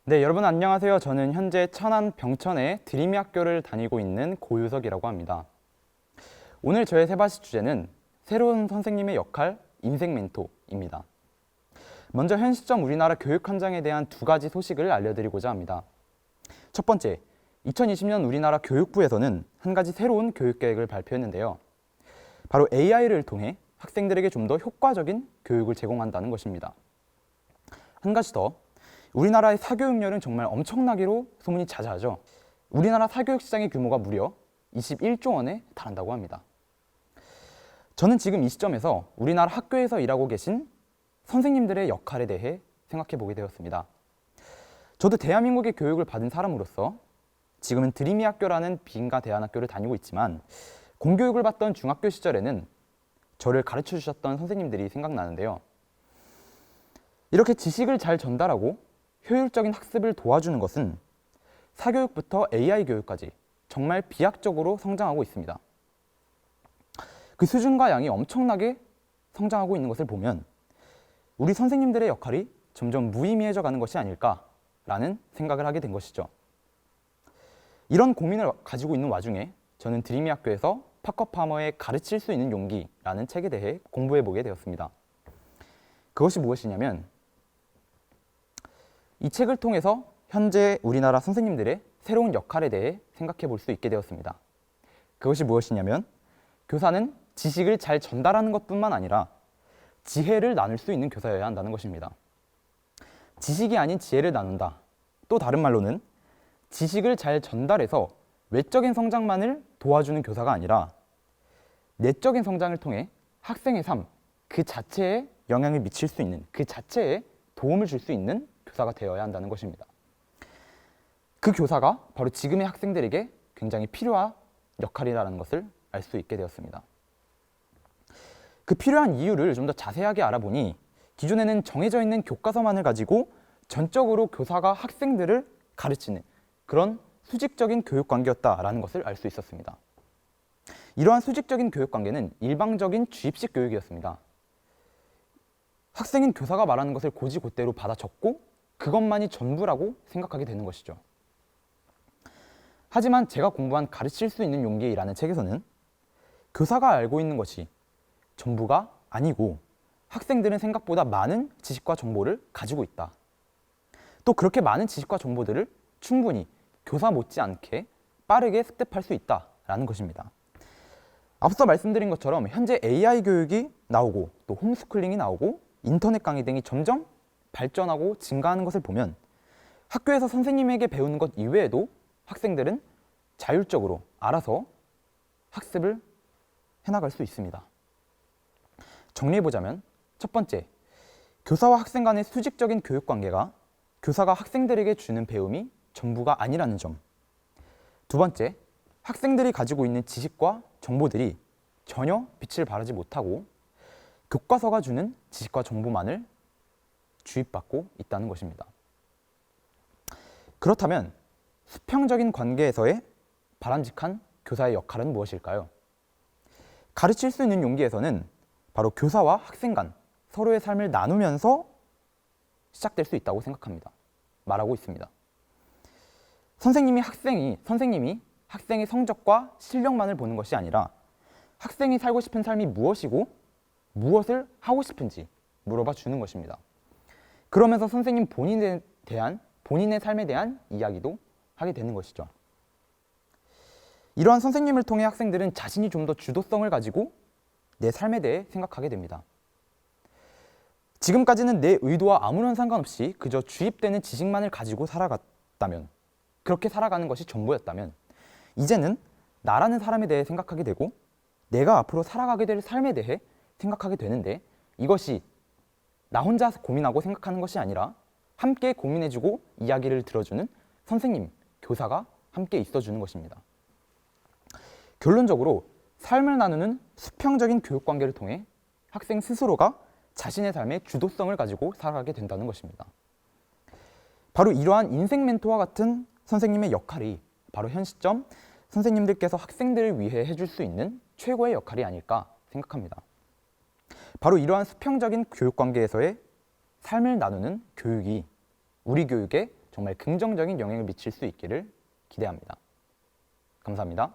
네, 여러분 안녕하세요. 저는 현재 천안 병천의 드림이 학교를 다니고 있는 고유석이라고 합니다. 오늘 저의 세바시 주제는 새로운 선생님의 역할, 인생 멘토입니다. 먼저 현 시점 우리나라 교육 현장에 대한 두 가지 소식을 알려드리고자 합니다. 첫 번째, 2020년 우리나라 교육부에서는 한 가지 새로운 교육 계획을 발표했는데요. 바로 AI를 통해 학생들에게 좀 더 효과적인 교육을 제공한다는 것입니다. 한 가지 더, 우리나라의 사교육열은 정말 엄청나기로 소문이 자자하죠. 우리나라 사교육 시장의 규모가 무려 21조 원에 달한다고 합니다. 저는 지금 이 시점에서 우리나라 학교에서 일하고 계신 선생님들의 역할에 대해 생각해 보게 되었습니다. 저도 대한민국의 교육을 받은 사람으로서 지금은 드림이 학교라는 비인가 대안학교를 다니고 있지만 공교육을 받던 중학교 시절에는 저를 가르쳐 주셨던 선생님들이 생각나는데요. 이렇게 지식을 잘 전달하고 효율적인 학습을 도와주는 것은 사교육부터 AI 교육까지 정말 비약적으로 성장하고 있습니다. 그 수준과 양이 엄청나게 성장하고 있는 것을 보면 우리 선생님들의 역할이 점점 무의미해져 가는 것이 아닐까라는 생각을 하게 된 것이죠. 이런 고민을 가지고 있는 와중에 저는 드림이 학교에서 파커파머의 가르칠 수 있는 용기라는 책에 대해 공부해 보게 되었습니다. 그것이 무엇이냐면 이 책을 통해서 현재 우리나라 선생님들의 새로운 역할에 대해 생각해 볼 수 있게 되었습니다. 그것이 무엇이냐면 교사는 지식을 잘 전달하는 것뿐만 아니라 지혜를 나눌 수 있는 교사여야 한다는 것입니다. 지식이 아닌 지혜를 나눈다. 또 다른 말로는 지식을 잘 전달해서 외적인 성장만을 도와주는 교사가 아니라 내적인 성장을 통해 학생의 삶 그 자체에 영향을 미칠 수 있는, 그 자체에 도움을 줄 수 있는 교사가 되어야 한다는 것입니다. 그 교사가 바로 지금의 학생들에게 굉장히 필요한 역할이라는 것을 알 수 있게 되었습니다. 그 필요한 이유를 좀 더 자세하게 알아보니 기존에는 정해져 있는 교과서만을 가지고 전적으로 교사가 학생들을 가르치는 그런 수직적인 교육관계였다라는 것을 알 수 있었습니다. 이러한 수직적인 교육관계는 일방적인 주입식 교육이었습니다. 학생은 교사가 말하는 것을 곧이곧대로 받아 적고 그것만이 전부라고 생각하게 되는 것이죠. 하지만 제가 공부한 가르칠 수 있는 용기라는 책에서는 교사가 알고 있는 것이 전부가 아니고 학생들은 생각보다 많은 지식과 정보를 가지고 있다. 또 그렇게 많은 지식과 정보들을 충분히 교사 못지않게 빠르게 습득할 수 있다라는 것입니다. 앞서 말씀드린 것처럼 현재 AI 교육이 나오고 또 홈스쿨링이 나오고 인터넷 강의 등이 점점 발전하고 증가하는 것을 보면 학교에서 선생님에게 배우는 것 이외에도 학생들은 자율적으로 알아서 학습을 해나갈 수 있습니다. 정리해보자면 첫 번째, 교사와 학생 간의 수직적인 교육관계가 교사가 학생들에게 주는 배움이 전부가 아니라는 점. 두 번째, 학생들이 가지고 있는 지식과 정보들이 전혀 빛을 발하지 못하고 교과서가 주는 지식과 정보만을 주입받고 있다는 것입니다. 그렇다면 수평적인 관계에서의 바람직한 교사의 역할은 무엇일까요? 가르칠 수 있는 용기에서는 바로 교사와 학생 간 서로의 삶을 나누면서 시작될 수 있다고 생각합니다. 말하고 있습니다. 선생님이 학생의 성적과 실력만을 보는 것이 아니라 학생이 살고 싶은 삶이 무엇이고 무엇을 하고 싶은지 물어봐 주는 것입니다. 그러면서 선생님 본인의 삶에 대한 이야기도 하게 되는 것이죠. 이러한 선생님을 통해 학생들은 자신이 좀 더 주도성을 가지고 내 삶에 대해 생각하게 됩니다. 지금까지는 내 의도와 아무런 상관없이 그저 주입되는 지식만을 가지고 살아갔다면, 그렇게 살아가는 것이 전부였다면 이제는 나라는 사람에 대해 생각하게 되고 내가 앞으로 살아가게 될 삶에 대해 생각하게 되는데 이것이 나 혼자 고민하고 생각하는 것이 아니라 함께 고민해주고 이야기를 들어주는 선생님, 교사가 함께 있어주는 것입니다. 결론적으로 삶을 나누는 수평적인 교육관계를 통해 학생 스스로가 자신의 삶의 주도성을 가지고 살아가게 된다는 것입니다. 바로 이러한 인생 멘토와 같은 선생님의 역할이 바로 현 시점 선생님들께서 학생들을 위해 해줄 수 있는 최고의 역할이 아닐까 생각합니다. 바로 이러한 수평적인 교육관계에서의 삶을 나누는 교육이 우리 교육의 정말 긍정적인 영향을 미칠 수 있기를 기대합니다. 감사합니다.